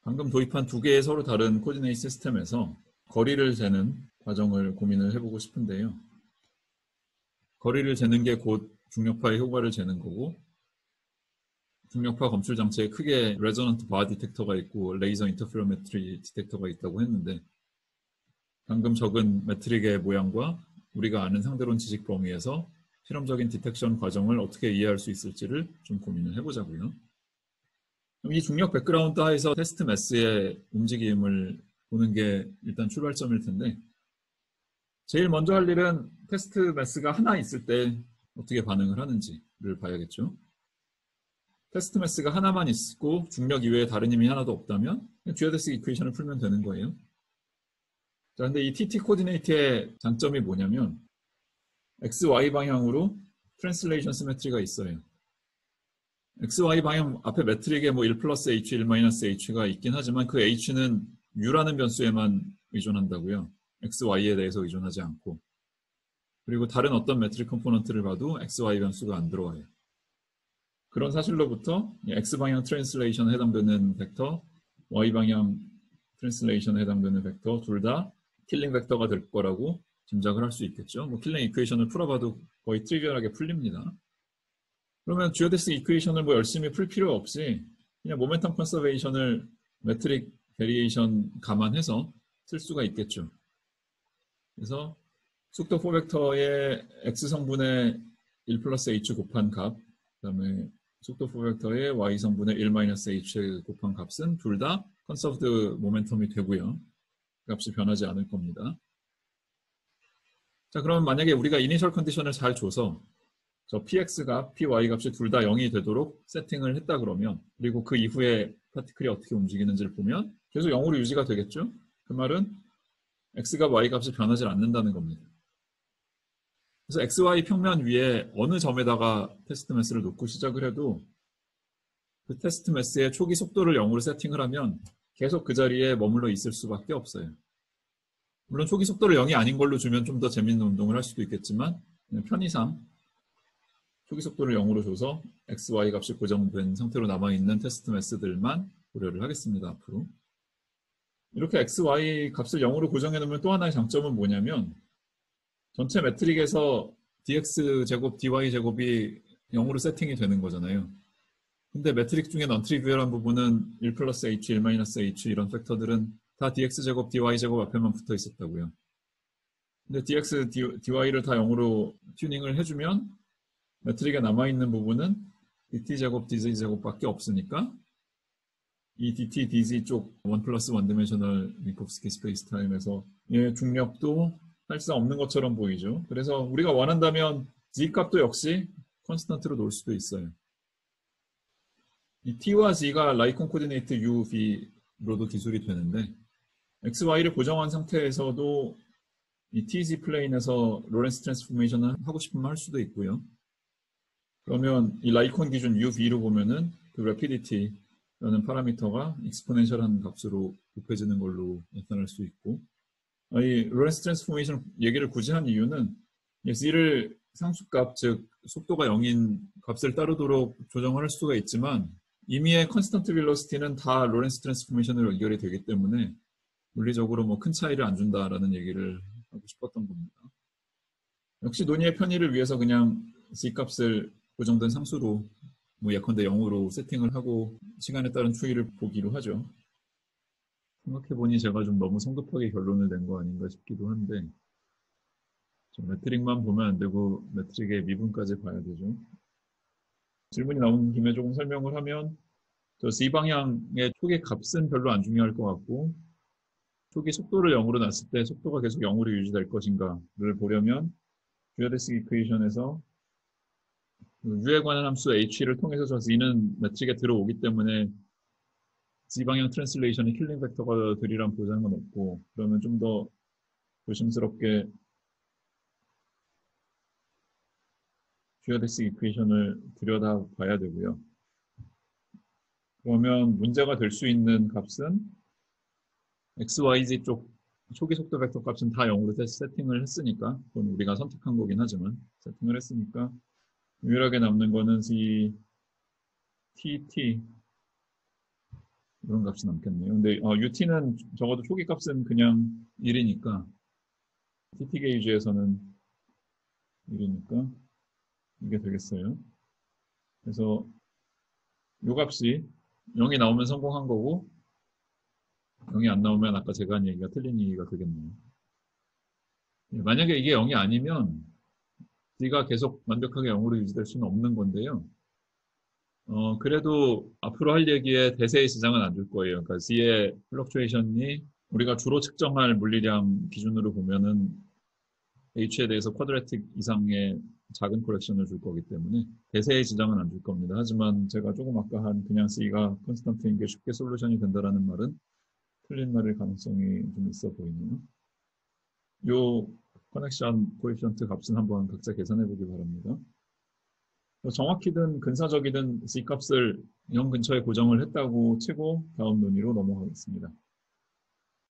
방금 도입한 두 개의 서로 다른 코디네이트 시스템에서 거리를 재는 과정을 고민을 해보고 싶은데요. 거리를 재는 게 곧 중력파의 효과를 재는 거고, 중력파 검출 장치에 크게 레저넌트 바 디텍터가 있고 레이저 인터페로메트리 디텍터가 있다고 했는데, 방금 적은 매트릭의 모양과 우리가 아는 상대론 지식 범위에서 실험적인 디텍션 과정을 어떻게 이해할 수 있을지를 좀 고민을 해보자고요. 이 중력 백그라운드 하에서 테스트 매스의 움직임을 보는 게 일단 출발점일 텐데, 제일 먼저 할 일은 테스트 매스가 하나 있을 때 어떻게 반응을 하는지를 봐야겠죠. 테스트 매스가 하나만 있고 중력 이외에 다른 힘이 하나도 없다면 듀어데스 이퀘이션을 풀면 되는 거예요. 자, 근데 이 TT 코디네이트의 장점이 뭐냐면 X, Y 방향으로 트랜슬레이션 시메트리가 있어요. X, Y 방향 앞에 매트릭에 뭐 1 플러스 H, 1 마이너스 H가 있긴 하지만 그 H는 U라는 변수에만 의존한다고요. X, Y에 대해서 의존하지 않고. 그리고 다른 어떤 매트릭 컴포넌트를 봐도 X, Y 변수가 안 들어와요. 그런 사실로부터 X방향 트랜슬레이션에 해당되는 벡터, Y방향 트랜슬레이션에 해당되는 벡터 둘 다 킬링 벡터가 될 거라고 짐작을 할 수 있겠죠. 뭐 킬링 이퀘이션을 풀어봐도 거의 트리비얼하게 풀립니다. 그러면 지오데스 이퀘이션을 뭐 열심히 풀 필요 없이 그냥 모멘텀 컨서베이션을 매트릭 베리에이션 감안해서 쓸 수가 있겠죠. 그래서 속도 4벡터의 X성분의 1 플러스 H 곱한 값, 그 다음에 속도 4벡터의 Y성분의 1 마이너스 H 곱한 값은 둘 다 컨서브드 모멘텀이 되고요. 값이 변하지 않을 겁니다. 자, 그러면 만약에 우리가 이니셜 컨디션을 잘 줘서 저 px 값, py 값이 둘 다 0이 되도록 세팅을 했다 그러면, 그리고 그 이후에 파티클이 어떻게 움직이는지를 보면 계속 0으로 유지가 되겠죠? 그 말은 x값, y값이 변하지 않는다는 겁니다. 그래서 xy 평면 위에 어느 점에다가 테스트 매스를 놓고 시작을 해도 그 테스트 매스의 초기 속도를 0으로 세팅을 하면 계속 그 자리에 머물러 있을 수밖에 없어요. 물론 초기 속도를 0이 아닌 걸로 주면 좀 더 재밌는 운동을 할 수도 있겠지만 편의상 초기 속도를 0으로 줘서 x, y 값이 고정된 상태로 남아있는 테스트 매스들만 고려를 하겠습니다. 앞으로. 이렇게 x, y 값을 0으로 고정해 놓으면 또 하나의 장점은 뭐냐면 전체 매트릭에서 dx 제곱, dy 제곱이 0으로 세팅이 되는 거잖아요. 근데 매트릭 중에 넌트리비얼한 부분은 1 플러스 h, 1 마이너스 h 이런 팩터들은 다 dx 제곱, dy 제곱 앞에만 붙어 있었다고요. 근데 dx, dy를 다 0으로 튜닝을 해주면 매트릭에 남아있는 부분은 dt 제곱, dz 제곱밖에 없으니까 이 dt, dz 쪽 1 플러스 1 디멘셔널 미kov스키 스페이스 타임에서 중력도 사실상 없는 것처럼 보이죠. 그래서 우리가 원한다면 z 값도 역시 컨스턴트로 놓을 수도 있어요. 이 t와 z가 라이콘 코디네이트 u, v로도 기술이 되는데 x, y를 고정한 상태에서도 이 tz 플레인에서 로렌스 트랜스포메이션을 하고 싶으면 할 수도 있고요. 그러면 이 라이콘 기준 u, v로 보면은 그 rapidity라는 파라미터가 익스포넨셜한 값으로 곱해지는 걸로 나타날 수 있고, 이 로렌스 트랜스포메이션 얘기를 굳이 한 이유는 z를 상수값, 즉 속도가 0인 값을 따르도록 조정을 할 수가 있지만 이미의 컨스턴트 벨로시티는 다 로렌스 트랜스포메이션으로 연결이 되기 때문에 물리적으로 뭐 큰 차이를 안 준다라는 얘기를 하고 싶었던 겁니다. 역시 논의의 편의를 위해서 그냥 z 값을 고정된 상수로 뭐 예컨대 0으로 세팅을 하고 시간에 따른 추이를 보기로 하죠. 생각해보니 제가 좀 너무 성급하게 결론을 낸 거 아닌가 싶기도 한데 매트릭만 보면 안 되고 매트릭의 미분까지 봐야 되죠. 질문이 나온 김에 조금 설명을 하면 저 C방향의 초기 값은 별로 안 중요할 것 같고 초기 속도를 0으로 놨을 때 속도가 계속 0으로 유지될 것인가를 보려면 듀어데스 이퀘이션에서 U에 관한 함수 H를 통해서 저 Z는 매트릭에 들어오기 때문에 Z방향 트랜슬레이션이 킬링 벡터가 되리란 보장은 없고 그러면 좀 더 조심스럽게 듀어데스 이퀘이션을 들여다봐야 되고요. 그러면 문제가 될 수 있는 값은 x, y, z 쪽 초기 속도 벡터 값은 다 0으로 세팅을 했으니까 그건 우리가 선택한 거긴 하지만 세팅을 했으니까 유일하게 남는 거는 이 t, t 이런 값이 남겠네요. 근데 UT는 적어도 초기 값은 그냥 1이니까 TT 게이지에서는 1이니까 이게 되겠어요. 그래서 이 값이 0이 나오면 성공한 거고 0이 안 나오면 아까 제가 한 얘기가 틀린 얘기가 되겠네요. 만약에 이게 0이 아니면 D가 계속 완벽하게 0으로 유지될 수는 없는 건데요. 그래도 앞으로 할 얘기에 대세의 지장은 안 줄 거예요. 그러니까 Z의 플럭추에이션이 우리가 주로 측정할 물리량 기준으로 보면은 H에 대해서 쿼드레틱 이상의 작은 코렉션을 줄 거기 때문에 대세의 지장은 안 줄 겁니다. 하지만 제가 조금 아까 한 그냥 C가 컨스턴트인 게 쉽게 솔루션이 된다라는 말은 틀린 말일 가능성이 좀 있어 보이네요. 요 커넥션 코에피션트 값은 한번 각자 계산해 보기 바랍니다. 정확히든 근사적이든 C 값을 0 근처에 고정을 했다고 치고 다음 논의로 넘어가겠습니다.